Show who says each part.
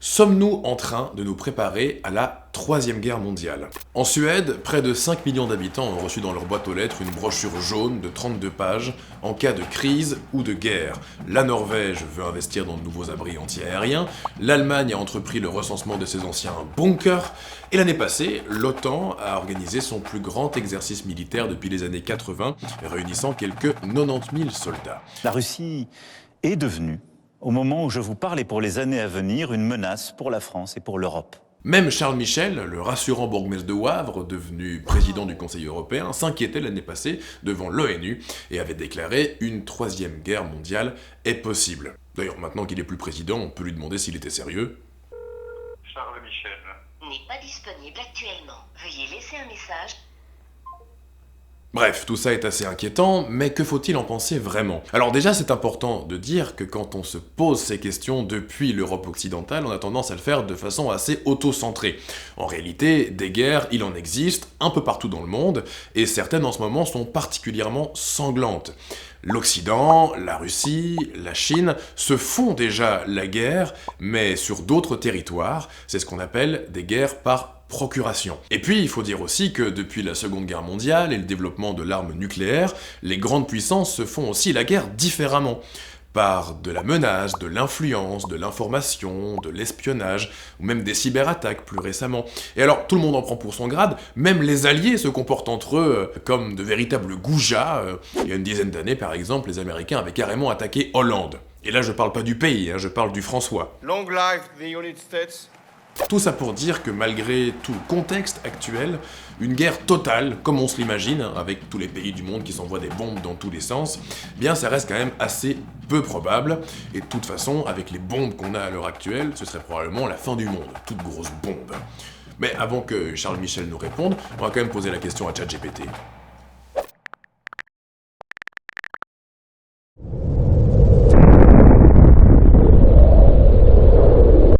Speaker 1: Sommes-nous en train de nous préparer à la Troisième Guerre mondiale? En Suède, près de 5 millions d'habitants ont reçu dans leur boîte aux lettres une brochure jaune de 32 pages en cas de crise ou de guerre. La Norvège veut investir dans de nouveaux abris anti-aériens, l'Allemagne a entrepris le recensement de ses anciens bunkers, et l'année passée, l'OTAN a organisé son plus grand exercice militaire depuis les années 80, réunissant quelques 90 000 soldats.
Speaker 2: La Russie est devenue, au moment où je vous parle et pour les années à venir, une menace pour la France et pour l'Europe.
Speaker 1: Même Charles Michel, le rassurant bourgmestre de Wavre, devenu président du Conseil européen, s'inquiétait l'année passée devant l'ONU et avait déclaré « une troisième guerre mondiale est possible ». D'ailleurs, maintenant qu'il est plus président, on peut lui demander s'il était sérieux.
Speaker 3: Charles Michel
Speaker 4: n'est pas disponible actuellement. Veuillez laisser un message.
Speaker 1: Bref, tout ça est assez inquiétant, mais que faut-il en penser vraiment? Alors déjà, c'est important de dire que quand on se pose ces questions depuis l'Europe occidentale, on a tendance à le faire de façon assez auto-centrée. En réalité, des guerres, il en existe un peu partout dans le monde, et certaines en ce moment sont particulièrement sanglantes. L'Occident, la Russie, la Chine se font déjà la guerre, mais sur d'autres territoires, c'est ce qu'on appelle des guerres par procuration. Et puis, il faut dire aussi que depuis la Seconde Guerre mondiale et le développement de l'arme nucléaire, les grandes puissances se font aussi la guerre différemment. Par de la menace, de l'influence, de l'information, de l'espionnage, ou même des cyberattaques plus récemment. Et alors, tout le monde en prend pour son grade, même les alliés se comportent entre eux comme de véritables goujats. Il y a une dizaine d'années, par exemple, les Américains avaient carrément attaqué Hollande. Et là, je parle pas du pays, je parle du François.
Speaker 3: Long live the United States.
Speaker 1: Tout ça pour dire que malgré tout le contexte actuel, une guerre totale, comme on se l'imagine, avec tous les pays du monde qui s'envoient des bombes dans tous les sens, bien ça reste quand même assez peu probable, et de toute façon, avec les bombes qu'on a à l'heure actuelle, ce serait probablement la fin du monde, toute grosse bombe. Mais avant que Charles Michel nous réponde, on va quand même poser la question à ChatGPT.